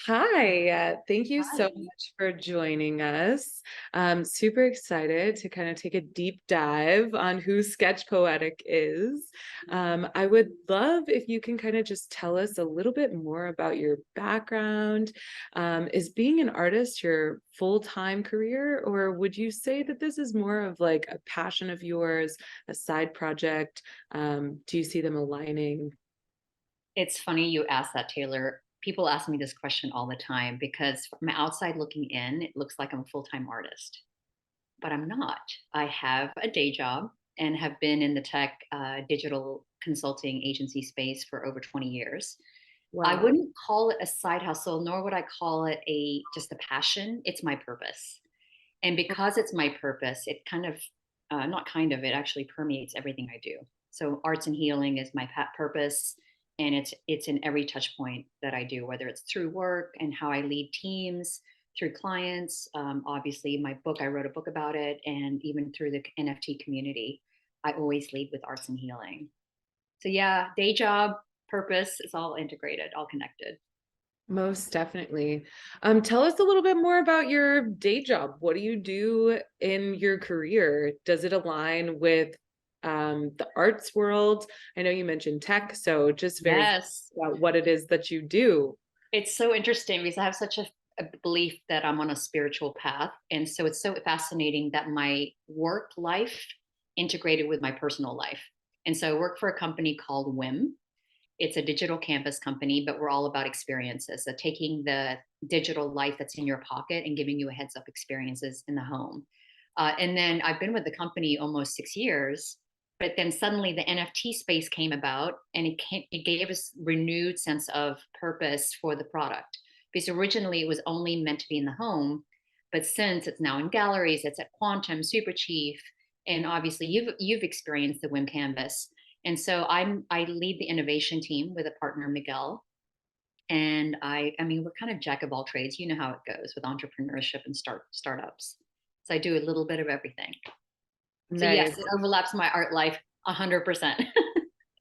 Hi, thank you so Hi. much for joining us. I'm super excited to kind of take a deep dive on who Sketch Poetic is. I would love if you can kind of just tell us a little bit more about your background. Is being an artist your full-time career, or would you say that this is more of like a passion of yours, a side project? Do you see them aligning? It's funny you asked that, Taylor. People ask me this question all the time because from outside looking in, it looks like I'm a full-time artist, but I'm not. I have a day job and have been in the tech digital consulting agency space for over 20 years. I Wow. wouldn't call it a side hustle, nor would I call it a just a passion. It's my purpose. And because it's my purpose, it kind of, not kind of, it actually permeates everything I do. So arts and healing is my purpose, and it's in every touch point that I do, whether it's through work and how I lead teams, through clients. Obviously, my book, I wrote a book about it, and even through the NFT community, I always lead with arts and healing. So yeah, day job, purpose, it's all integrated, all connected. Most definitely. Tell us a little bit more about your day job. What do you do in your career? Does it align with the arts world? I know you mentioned tech, so just very curious Yes. about what it is that you do. It's so interesting because I have such a belief that I'm on a spiritual path. And so it's so fascinating that my work life integrated with my personal life. And so I work for a company called WIM. It's a digital campus company, but we're all about experiences. So taking the digital life that's in your pocket and giving you a heads up experiences in the home. And then I've been with the company almost 6 years, but then suddenly the NFT space came about, and it gave us renewed sense of purpose for the product. Because originally it was only meant to be in the home, but since it's now in galleries, it's at Quantum, Super Chief, and obviously you've experienced the WIM Canvas. And so I lead the innovation team with a partner, Miguel. And I mean, we're kind of jack of all trades. You know how it goes with entrepreneurship and startups. So I do a little bit of everything. So yes, Nice. it overlaps my art life 100%.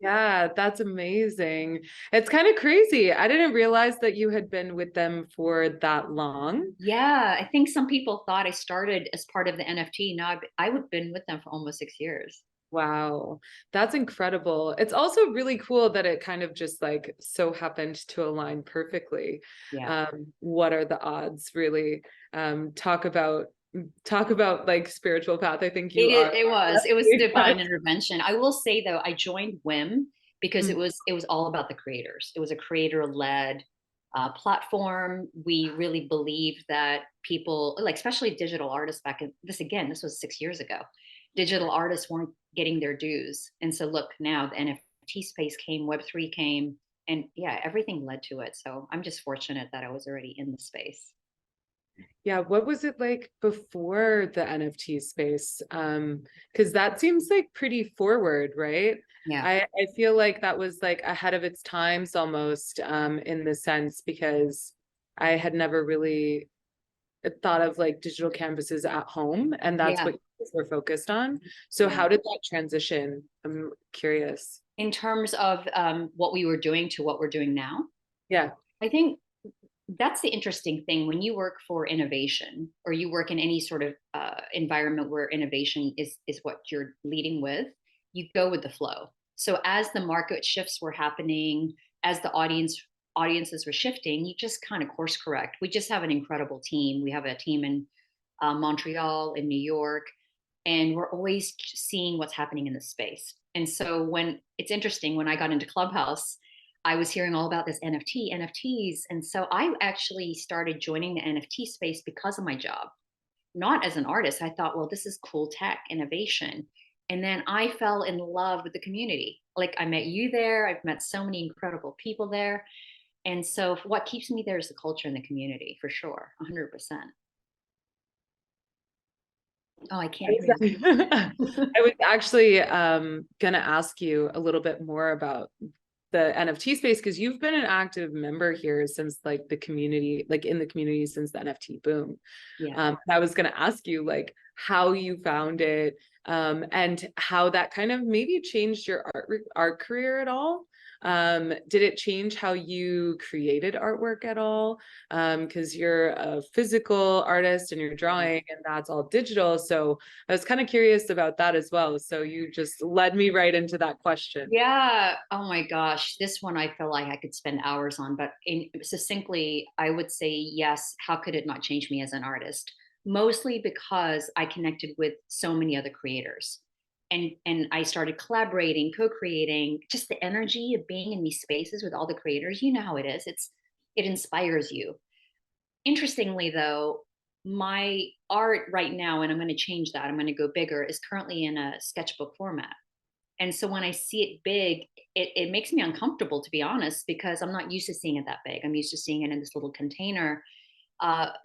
Yeah, that's amazing. It's kind of crazy. I didn't realize that you had been with them for that long. Yeah, I think some people thought I started as part of the NFT. Now I've been with them for almost 6 years. Wow, that's incredible. It's also really cool that it kind of just like so happened to align perfectly. Yeah. What are the odds, really? Talk about like spiritual path. I think you are It was definitely divine that. intervention. I will say though, I joined WIM because it Mm. was all about the creators. It was a creator led platform. We really believed that people, like especially digital artists back in this was 6 years ago. Digital artists weren't getting their dues, and so look now the NFT space came, Web3 came, and yeah, everything led to it. So I'm just fortunate that I was already in the space. Yeah, what was it like before the NFT space? Because that seems like pretty forward, right? Yeah. I feel like that was like ahead of its times almost, in the sense because I had never really thought of like digital canvases at home, and that's Yeah. what you guys were focused on. So Yeah. how did that transition? I'm curious. In terms of what we were doing to what we're doing now, Yeah. I think that's the interesting thing when you work for innovation or you work in any sort of environment where innovation is what you're leading with. You go with the flow. So as the market shifts were happening, as the audiences were shifting, you just kind of course correct. We just have an incredible team. We have a team in Montreal, in New York, and we're always seeing what's happening in the space. And so when it's interesting, when I got into Clubhouse, I was hearing all about this NFTs. And so I actually started joining the NFT space because of my job, not as an artist. I thought, well, this is cool tech innovation. And then I fell in love with the community. Like I met you there, I've met so many incredible people there. And so what keeps me there is the culture and the community for sure, 100%. Oh, I can't hear you. I was actually gonna ask you a little bit more about the NFT space because you've been an active member here since like the community, like in the community since the NFT boom. Yeah. I was gonna ask you like how you found it, and how that kind of maybe changed your art career at all. Did it change how you created artwork at all? Because you're a physical artist and you're drawing, and that's all digital. So I was kind of curious about that as well. So you just led me right into that question. Yeah. Oh my gosh. This one I feel like I could spend hours on, but succinctly, I would say yes. How could it not change me as an artist? Mostly because I connected with so many other creators. And I started collaborating, co-creating, just the energy of being in these spaces with all the creators. You know how it is. It inspires you. Interestingly, though, my art right now, and I'm going to change that, I'm going to go bigger, is currently in a sketchbook format. And so when I see it big, it makes me uncomfortable, to be honest, because I'm not used to seeing it that big. I'm used to seeing it in this little container.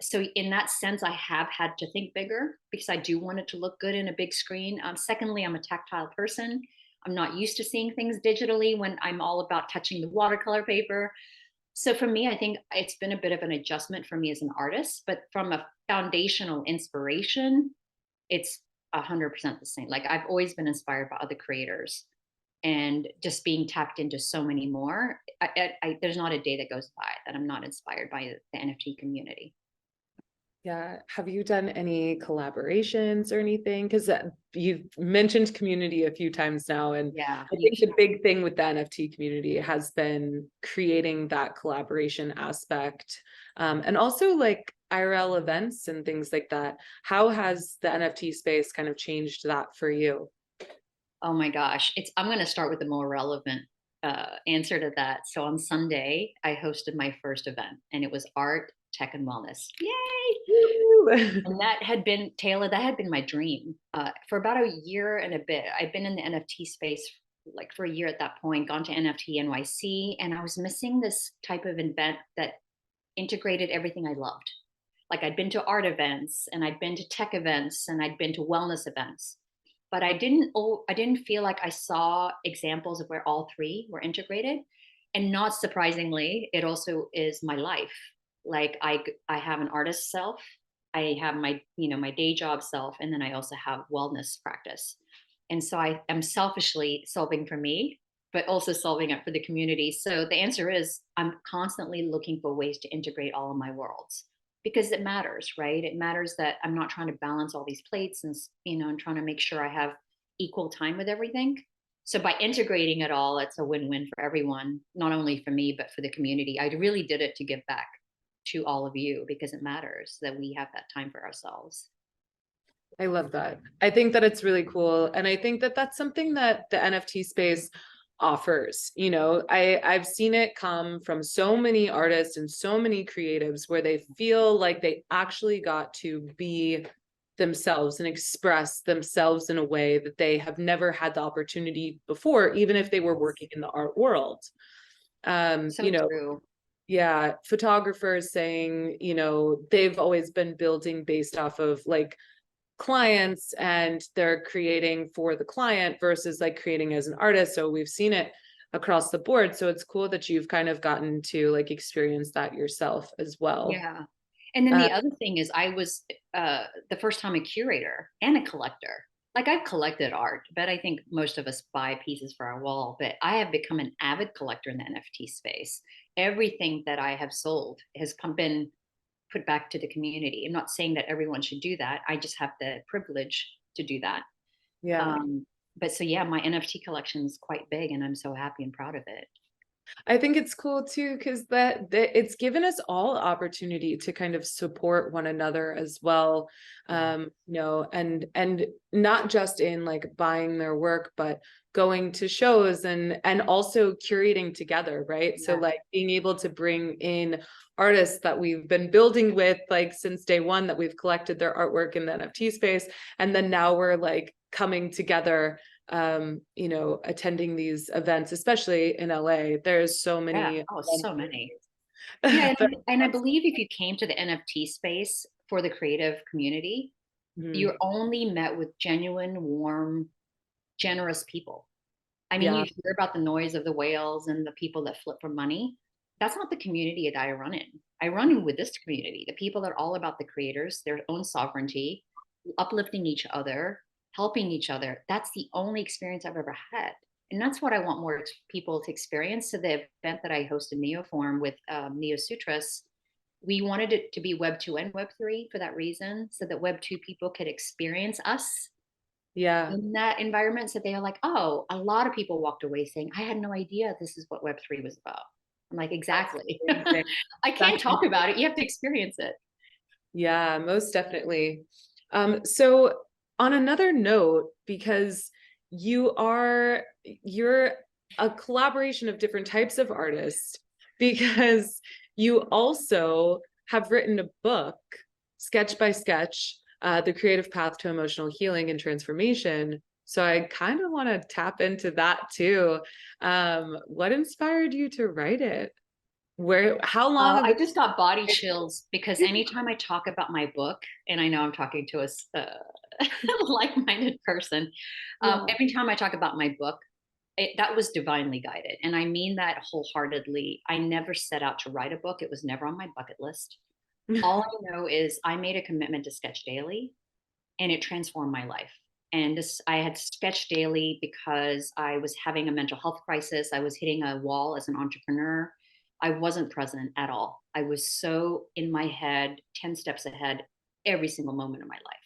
So in that sense, I have had to think bigger because I do want it to look good in a big screen. Secondly, I'm a tactile person. I'm not used to seeing things digitally when I'm all about touching the watercolor paper. So for me, I think it's been a bit of an adjustment for me as an artist, but from a foundational inspiration, it's 100% the same. Like I've always been inspired by other creators and just being tapped into so many more. There's not a day that goes by that I'm not inspired by the NFT community. Yeah. Have you done any collaborations or anything? Because you've mentioned community a few times now. And Yeah, I think huge. the big thing with the NFT community has been creating that collaboration aspect. And also like IRL events and things like that. How has the NFT space kind of changed that for you? Oh my gosh, I'm going to start with the more relevant answer to that. So on Sunday, I hosted my first event, and it was art, tech, and wellness. Yay! And that had been Taylor. That had been my dream for about a year and a bit. I'd been in the NFT space like for a year at that point, gone to NFT NYC, and I was missing this type of event that integrated everything I loved. Like I'd been to art events, and I'd been to tech events, and I'd been to wellness events, but I didn't feel like I saw examples of where all three were integrated. And not surprisingly, it also is my life. Like I have an artist self, I have my, my day job self, and then I also have wellness practice. And so I am selfishly solving for me, but also solving it for the community. So the answer is I'm constantly looking for ways to integrate all of my worlds because it matters, right? It matters that I'm not trying to balance all these plates and, and trying to make sure I have equal time with everything. So by integrating it all, it's a win-win for everyone, not only for me, but for the community. I really did it to give back to all of you because it matters that we have that time for ourselves. I love that. I think that it's really cool. And I think that that's something that the NFT space offers. I've seen it come from so many artists and so many creatives where they feel like they actually got to be themselves and express themselves in a way that they have never had the opportunity before, even if they were working in the art world. Um, So you know, true. yeah, photographers saying, they've always been building based off of like clients and they're creating for the client versus like creating as an artist. So we've seen it across the board. So it's cool that you've kind of gotten to like experience that yourself as well. Yeah. And then Uh, the other thing is I was the first time a curator and a collector. Like I've collected art, but I think most of us buy pieces for our wall. But I have become an avid collector in the NFT space. Everything that I have sold has been put back to the community. I'm not saying that everyone should do that. I just have the privilege to do that. yeah. But so yeah, my NFT collection is quite big, and I'm so happy and proud of it. I think it's cool too, because that it's given us all opportunity to kind of support one another as well. Yeah. And not just in like buying their work, but going to shows and also curating together, right? So Yeah. like being able to bring in artists that we've been building with like since day one, that we've collected their artwork in the NFT space, and then now we're like coming together, attending these events, especially in LA. There's so Yeah. many Oh, events so many. Yeah, that and I believe if you came to the NFT space for the creative community, Mhm. you're only met with genuine, warm, generous people. I mean, Yeah, you hear about the noise of the whales and the people that flip for money. That's not the community that I run in. I run in with this community, the people that are all about the creators, their own sovereignty, uplifting each other, helping each other. That's the only experience I've ever had. And that's what I want more people to experience. So the event that I hosted Neoform with Neo Sutras, we wanted it to be Web 2 and Web 3 for that reason, so that Web 2 people could experience us Yeah. in that environment. So they are like, oh, a lot of people walked away saying, I had no idea this is what Web 3 was about. I'm like, That's exactly. amazing. I That's can't talk about it. You have to experience it. Yeah, most definitely. So on another note, because you're a collaboration of different types of artists, because you also have written a book, Sketch by Sketch, The Creative Path to Emotional Healing and Transformation. So I kind of want to tap into that too. What inspired you to write it? How long I ago? just got body chills because anytime I talk about my book, and I know I'm talking to a like-minded person, Yeah. every time I talk about my book, that was divinely guided. And I mean that wholeheartedly. I never set out to write a book. It was never on my bucket list. All I know is I made a commitment to sketch daily, and it transformed my life. And this, I had sketched daily because I was having a mental health crisis. I was hitting a wall as an entrepreneur. I wasn't present at all. I was so in my head, 10 steps ahead every single moment of my life.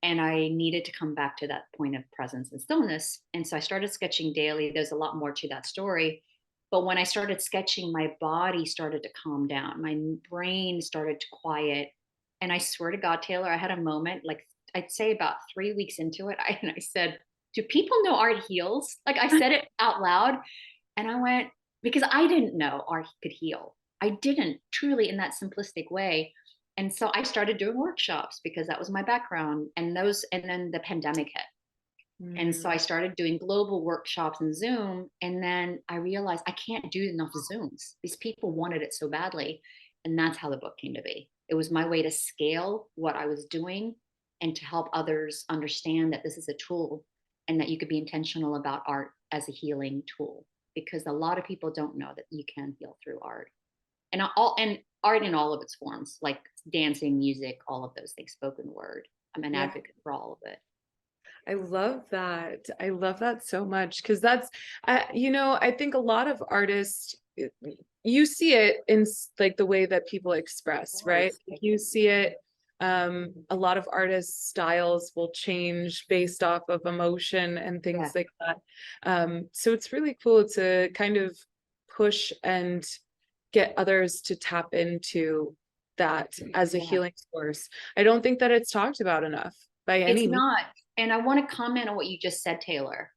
And I needed to come back to that point of presence and stillness. And so I started sketching daily. There's a lot more to that story. But when I started sketching, my body started to calm down. My brain started to quiet. And I swear to God, Taylor, I had a moment, like I'd say about 3 weeks into it, and I said, do people know art heals? Like I said it out loud. And I went, because I didn't know art could heal. I didn't truly in that simplistic way. And so I started doing workshops because that was my background. And then the pandemic hit. And so Mm. I started doing global workshops in Zoom. And then I realized I can't do enough Zooms. These people wanted it so badly. And that's how the book came to be. It was my way to scale what I was doing and to help others understand that this is a tool and that you could be intentional about art as a healing tool. Because a lot of people don't know that you can heal through art and art in all of its forms, like dancing, music, all of those things, spoken word. I'm an Yeah. advocate for all of it. I love that. I love that so much because I think a lot of artists, you see it in like the way that people express, Of right? course. Like, you see it. A lot of artists' styles will change based off of emotion and Yeah. things like that. So it's really cool to kind of push and get others to tap into that as a Yeah. healing source. I don't think that it's talked about enough by It's any means. not. And I want to comment on what you just said, Taylor.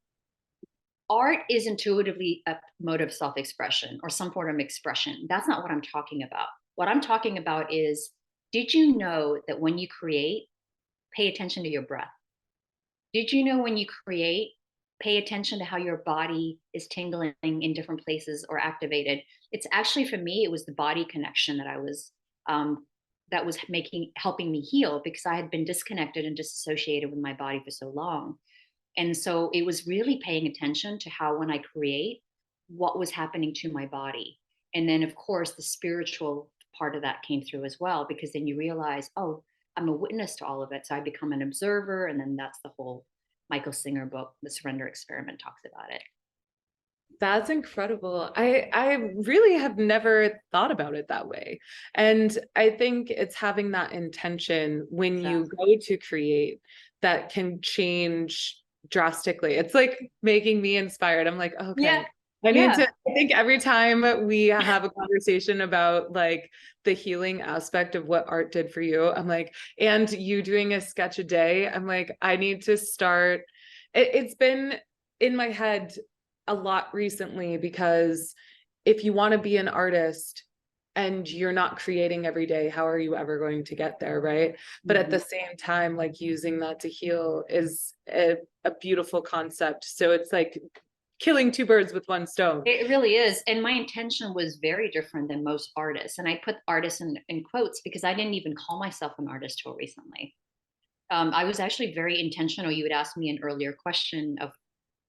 Art is intuitively a mode of self expression or some form of expression. That's not what I'm talking about. What I'm talking about is, did you know that when you create, pay attention to your breath? Did you know when you create, pay attention to how your body is tingling in different places or activated? It's actually for me, it was the body connection um, that was helping me heal because I had been disconnected and disassociated with my body for so long. And so it was really paying attention to how when I create, what was happening to my body. And then, of course, the spiritual part of that came through as well, because then you realize, oh, I'm a witness to all of it. So I become an observer. And then that's the whole Michael Singer book, The Surrender Experiment, talks about it. That's incredible. I really have never thought about it that way. And I think it's having that intention when you Exactly. go to create that can change drastically. It's like making me inspired. I'm like, Yeah. okay, Yeah. I think every time we have a conversation about like the healing aspect of what art did for you, I'm like, and you doing a sketch a day, I'm like, I need to start. It's been in my head a lot recently because if you want to be an artist and you're not creating every day, how are you ever going to get there, right? But at Mhm. the same time, like using that to heal is a beautiful concept. So it's like killing two birds with one stone. It really is. And my intention was very different than most artists. And I put artists in quotes because I didn't even call myself an artist till recently. I was actually very intentional. You had asked me an earlier question of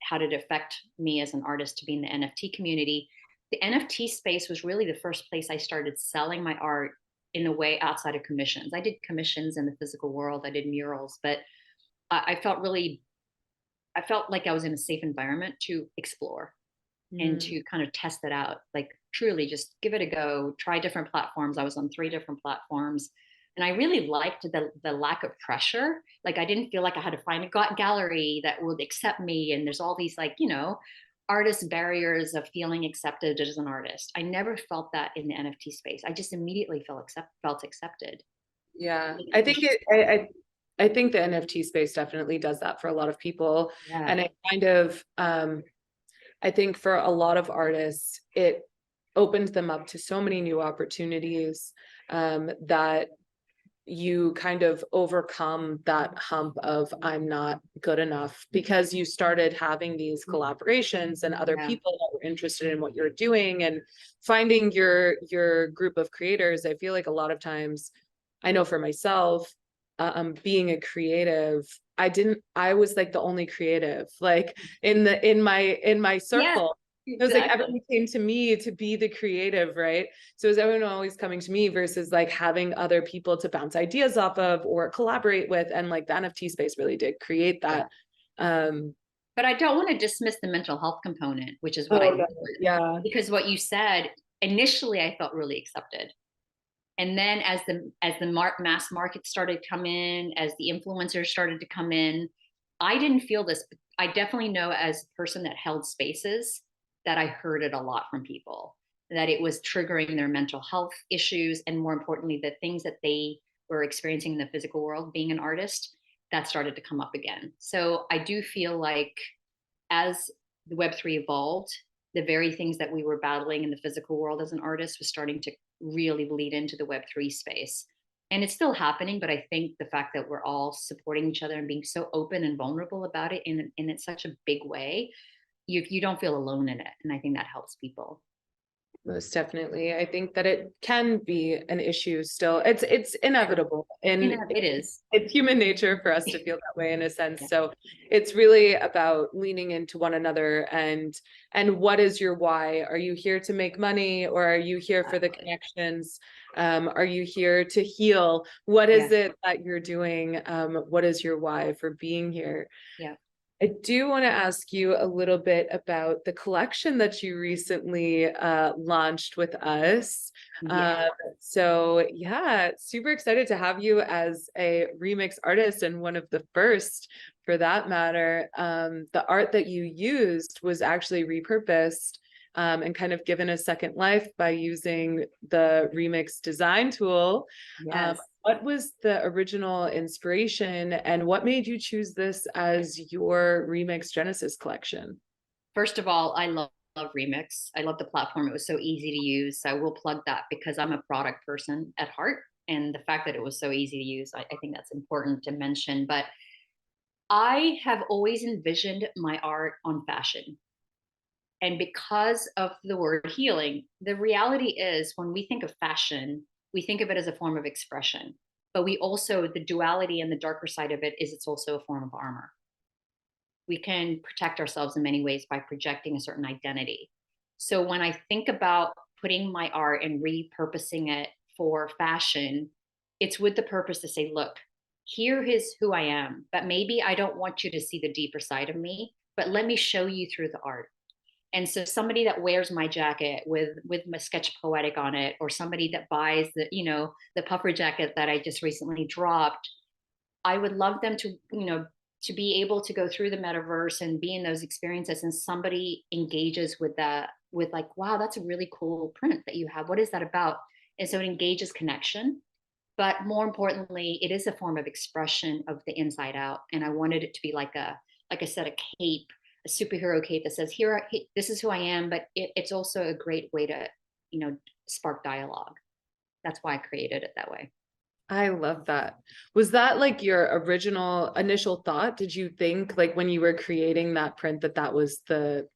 how did it affect me as an artist to be in the NFT community. The NFT space was really the first place I started selling my art in a way outside of commissions. I did commissions in the physical world, I did murals, but I felt really I felt like I was in a safe environment to explore and Mm. to kind of test it out. Like truly just give it a go, try different platforms. I was on 3 different platforms. And I really liked the lack of pressure. Like I didn't feel like I had to find a gallery that would accept me. And there's all these like, artist barriers of feeling accepted as an artist. I never felt that in the NFT space. I just immediately felt accepted. Yeah, Like, I think I think the NFT space definitely does that for a lot of people. yeah, And it kind of, I think for a lot of artists, it opened them up to so many new opportunities, that you kind of overcome that hump of I'm not good enough because you started having these collaborations and other yeah, people that were interested in what you're doing and finding your group of creators. I feel like a lot of times, I know for myself, being a creative, I was like the only creative, like in my yeah, circle. It was like exactly. everyone came to me to be the creative, right? So is everyone always coming to me versus like having other people to bounce ideas off of or collaborate with? And like the NFT space really did create Yeah. that. Um, But I don't want to dismiss the mental health component, which is what I oh, led with. yeah. Because what you said, initially I felt really accepted. And then as the mass market started to come in, as the influencers started to come in, I didn't feel this. I definitely know as a person that held spaces that I heard it a lot from people, that it was triggering their mental health issues, and more importantly, the things that they were experiencing in the physical world being an artist, that started to come up again. So I do feel like as the Web3 evolved, the very things that we were battling in the physical world as an artist was starting to really bleed into the Web3 space. And it's still happening, but I think the fact that we're all supporting each other and being so open and vulnerable about it in such a big way, you don't feel alone in it. And I think that helps people. Most definitely. I think that it can be an issue still. It's inevitable and It is. it's human nature for us to feel that way in a sense. Yeah. So it's really about leaning into one another and what is your why? Are you here to make money or are you here for the Exactly. connections? Are you here to heal? What Yeah. is it that you're doing? What is your why for being here? Yeah. I do want to ask you a little bit about the collection that you recently launched with us. Yeah. Um, so yeah, super excited to have you as a remix artist and one of the first for that matter. The art that you used was actually repurposed and kind of given a second life by using the remix design tool. Um, Yes. what was the original inspiration and what made you choose this as your Remix Genesis collection? First of all, love Remix. I love the platform. It was so easy to use. So I will plug that because I'm a product person at heart. And the fact that it was so easy to use, I think that's important to mention. But I have always envisioned my art on fashion. And because of the word healing, the reality is when we think of fashion, we think of it as a form of expression. But we also, the duality and the darker side of it is it's also a form of armor. We can protect ourselves in many ways by projecting a certain identity. So when I think about putting my art and repurposing it for fashion, it's with the purpose to say, look, here is who I am, but maybe I don't want you to see the deeper side of me, but let me show you through the art. And so somebody that wears my jacket with my Sketch Poetic on it, or somebody that buys the puffer jacket that I just recently dropped, I would love them to be able to go through the metaverse and be in those experiences, and somebody engages with that, with like, wow, that's a really cool print that you have. What is that about? And so it engages connection. But more importantly, it is a form of expression of the inside out. And I wanted it to be like I said, a cape, a superhero cape that says, this is who I am, but it's also a great way to, spark dialogue. That's why I created it that way. I love that. Was that like your original initial thought? Did you think like when you were creating that print that that was the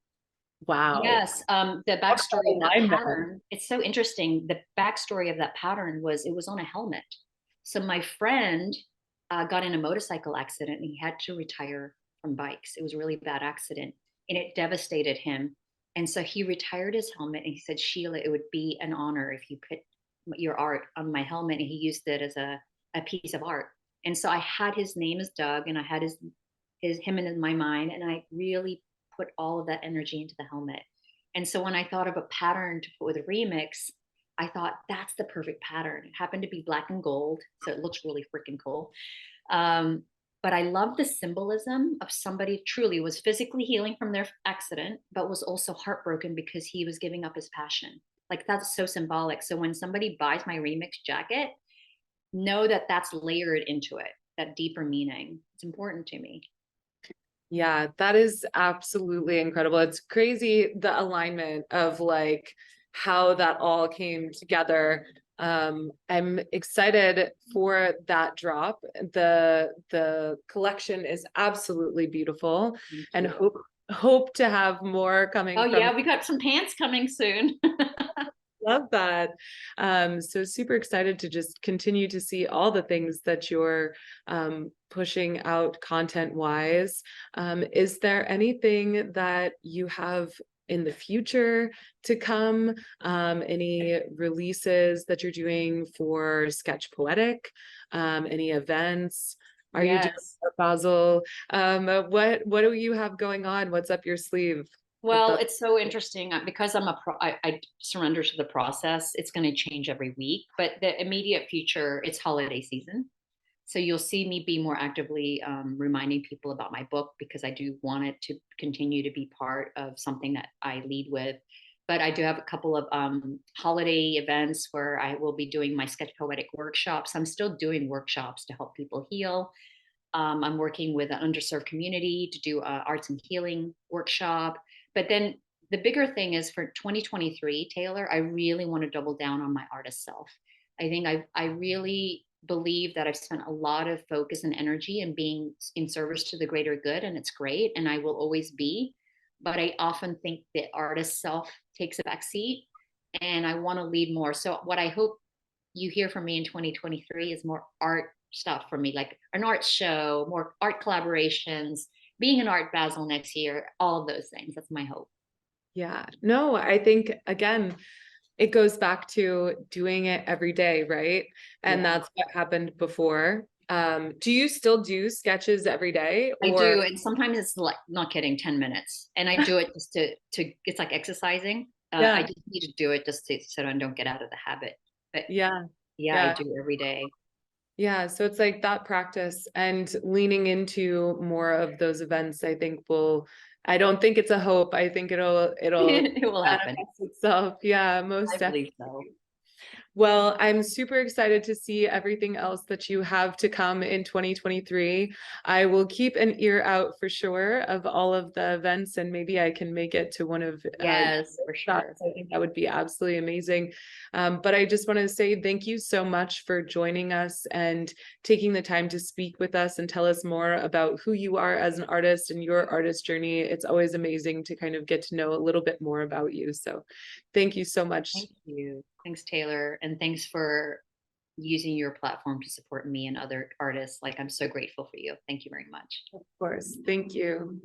wow? Yes, the What backstory of that alignment. pattern, it's so interesting. The backstory of that pattern was it was on a helmet. So my friend got in a motorcycle accident and he had to retire from bikes. It was a really bad accident and it devastated him. And so he retired his helmet and he said, Sheila, it would be an honor if you put your art on my helmet. And he used it as a piece of art. And so I had his name as Doug and I had his is him in my mind, and I really put all of that energy into the helmet. And so when I thought of a pattern to put with a remix, I thought that's the perfect pattern. It happened to be black and gold, so it looks really freaking cool. Um, but I love the symbolism of somebody truly was physically healing from their accident, but was also heartbroken because he was giving up his passion. Like that's so symbolic. So when somebody buys my remix jacket, know that that's layered into it, that deeper meaning. It's important to me. Yeah, that is absolutely incredible. It's crazy the alignment of like how that all came together. I'm excited for that drop. The collection is absolutely beautiful Thank and you. hope to have more Oh coming from yeah, we got some pants coming soon. love that. So super excited to just continue to see all the things that you're pushing out content wise. Is there anything that you have in the future to come? Any releases that you're doing for Sketch Poetic? Any events? Are you doing Yes. Basel? What do you have going on? What's up your sleeve? If Well, that's it's so interesting because I surrender to the process. It's going to change every week, but the immediate future, it's holiday season. So you'll see me be more actively reminding people about my book because I do want it to continue to be part of something that I lead with. But I do have a couple of holiday events where I will be doing my sketch poetic workshops. I'm still doing workshops to help people heal. I'm working with an underserved community to do a arts and healing workshop. But then the bigger thing is for 2023, Taylor, I really want to double down on my artist self. I think I really believe that I've spent a lot of focus and energy in being in service to the greater good, and it's great, and I will always be. But I often think the artist self takes a backseat, and I want to lead more. So what I hope you hear from me in 2023 is more art stuff for me, like an art show, more art collaborations, being an art Basel next year, all of those things. That's my hope. yeah. No, I think again, it goes back to doing it every day, right? And Yeah, that's what happened before. Do you still do sketches every day I or do. And sometimes it's like, not kidding, 10 minutes. And I do it just to it's like exercising. I yeah, just need to do it just so I don't get out of the habit. But yeah, yeah, I yeah. do every day. Yeah, so it's like that practice and leaning into more of those events, I think will, I don't think it's a hope. I think it'll It will happen. manifest itself. Yeah, I most believe definitely. so. Well, I'm super excited to see everything else that you have to come in 2023. I will keep an ear out for sure of all of the events, and maybe I can make it to one of Yes, for sure. shots. I think that would be absolutely amazing. But I just want to say thank you so much for joining us and taking the time to speak with us and tell us more about who you are as an artist and your artist journey. It's always amazing to kind of get to know a little bit more about you. So thank you so much. Thank you. Thanks, Taylor. And thanks for using your platform to support me and other artists. Like, I'm so grateful for you. Thank you very much. Of course. Thank you.